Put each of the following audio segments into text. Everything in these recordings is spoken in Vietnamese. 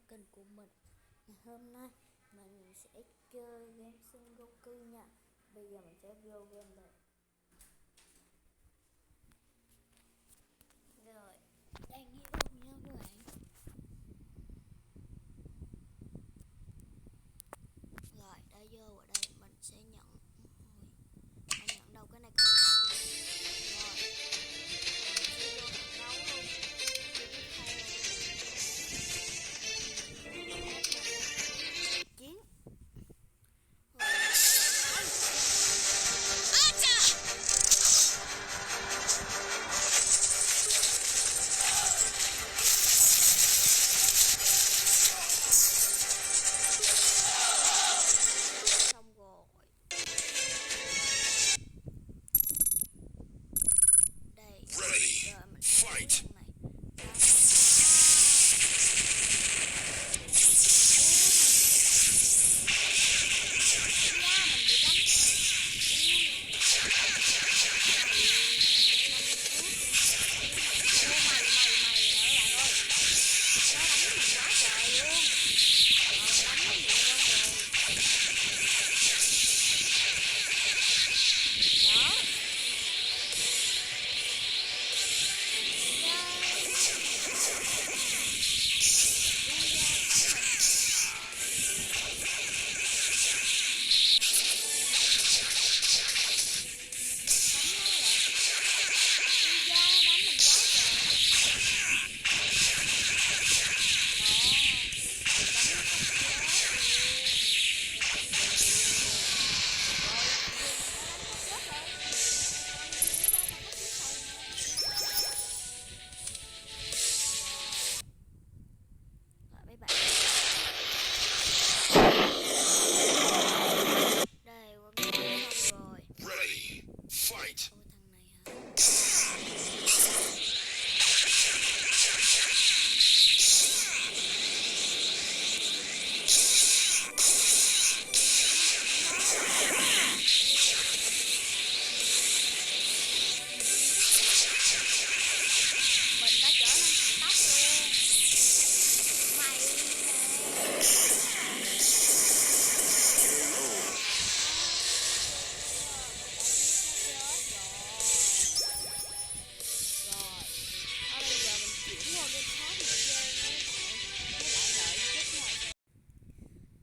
kênh của mình. Ngày hôm nay mình sẽ chơi game Son Goku nha. Bây giờ mình sẽ vô game đây. Rồi, đang đi đâu nha các bạn. Rồi, đã vô ở đây mình sẽ nhận. Ôi, nhận đâu cái này còn rồi. Mình sẽ vô trận đấu luôn. Chiến.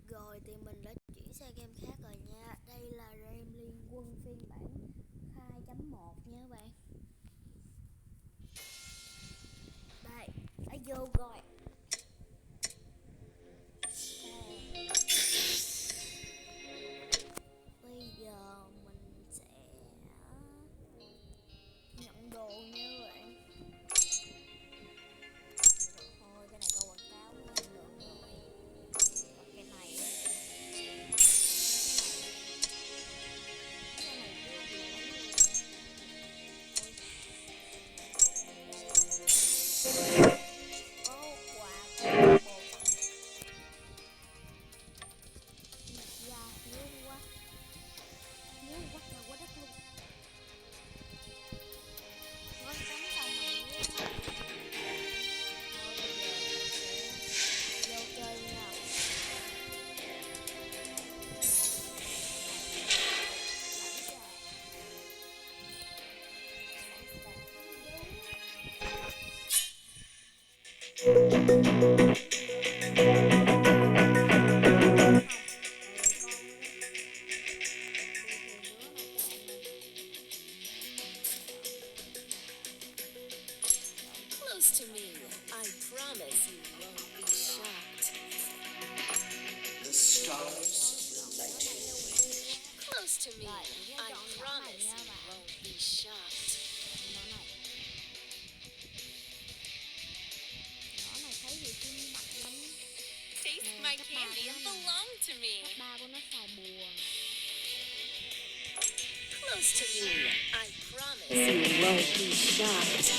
Rồi thì mình đã chuyển sang game khác rồi nha. Đây là Realm Liên Quân phiên bản 2.1 nha các bạn. Đây, đã vô rồi. Bây giờ mình sẽ nhận đồ nha các bạn. Thôi cái này có quảng cáo luôn rồi. Cái này Close to me. I promise you won't be shocked. The stars light you. Close to me. I promise you won't be shocked. Taste my candy and belong to me. Close to me. I promise you won't be shocked.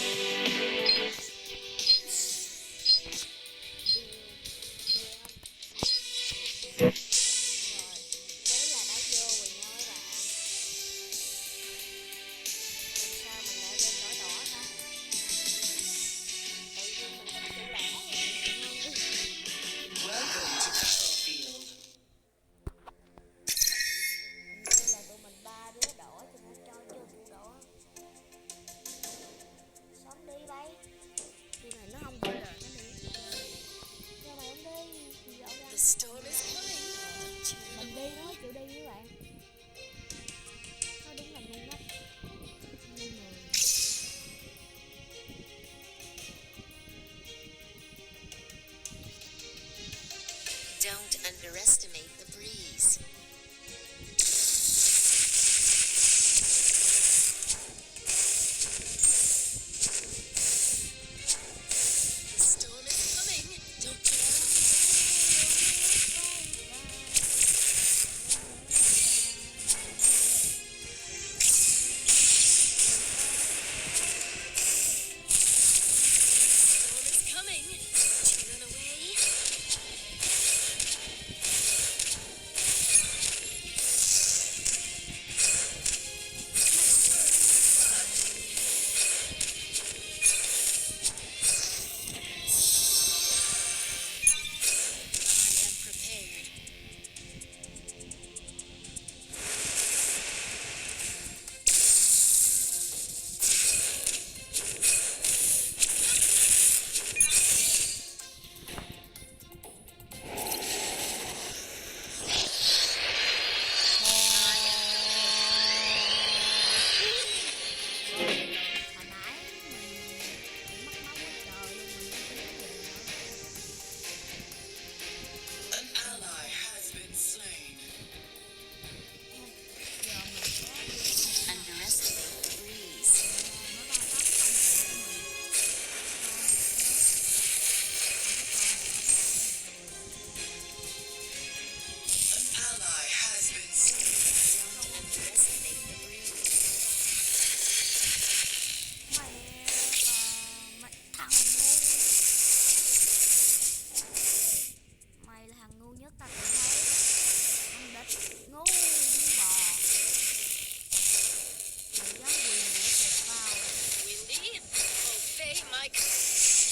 like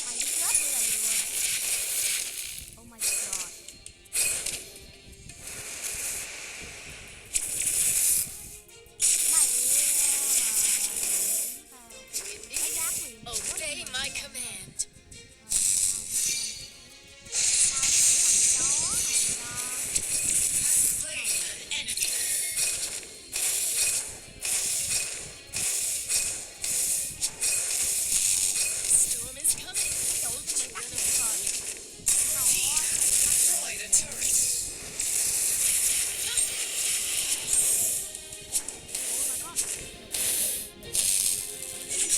Mày đi chết đi là vừa. Oh my god. Mày mà tao dám quyền obey my command. tao chỉ làm chó này cho. Slain an enemy. Storm is coming. Chủ tôi bị tắt điện rồi. Destroyed a turret. Killing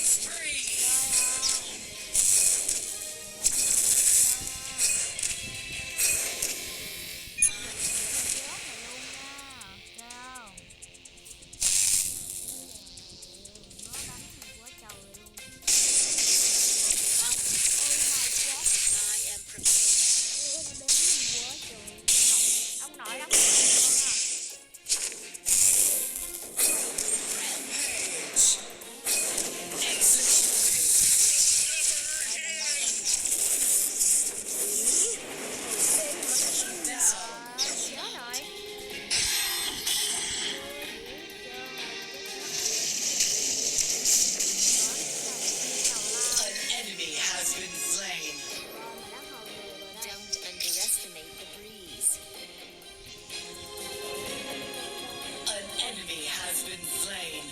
spree. I am prepared. ông nội đó. Rampage. Executed. Down. Nhớ rồi. An enemy has been slain. Don't underestimate the breeze. An enemy has been slain.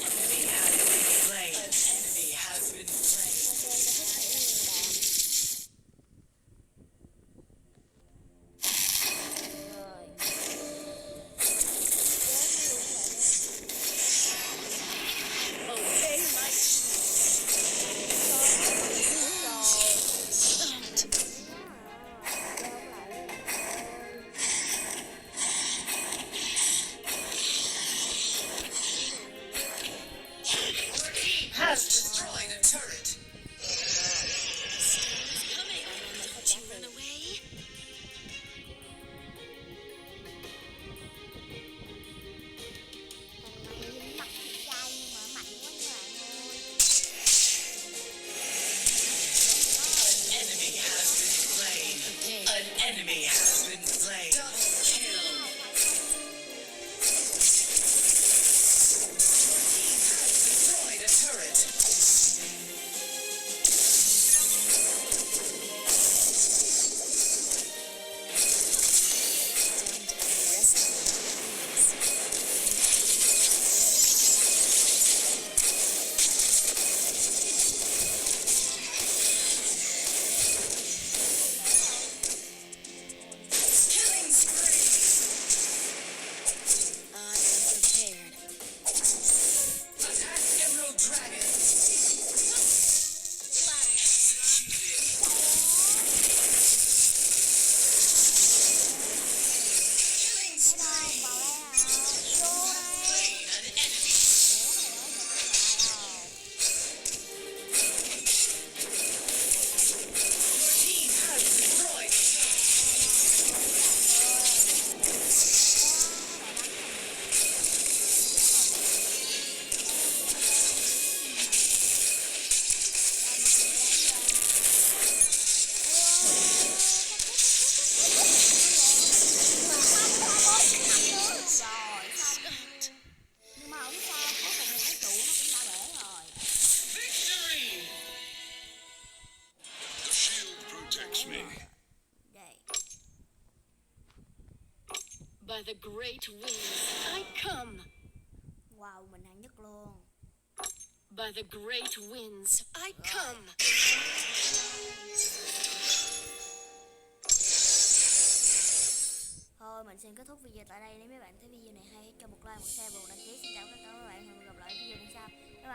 An enemy has been slain. An enemy has been slain. Obey my Your team has destroyed a turret. storm is coming. Did you run away? Mặt trai nhưng mà mạnh quá các bạn ơi. An enemy has been slain. Prepared. An enemy has been slain. Double kill. Destroyed a turret. Don't underestimate the breeze. Killing spree. I am prepared. Attack Emerald Dragon. Killing spree. Slain an enemy. Your team has destroyed. Nhưng mà không sao, cuối cùng thì cái trụ nó cũng đã bể rồi. Victory. The shield protects me. Đây. By the great winds, I come. Wow, mình hạng nhất luôn. By the great winds, I come. Thôi mình xin kết thúc video tại đây. Nếu mấy bạn thấy video này hay, cho một like, một share và một đăng ký. Xin chào tất cả các bạn, hẹn gặp lại video lần sau. Bye bye.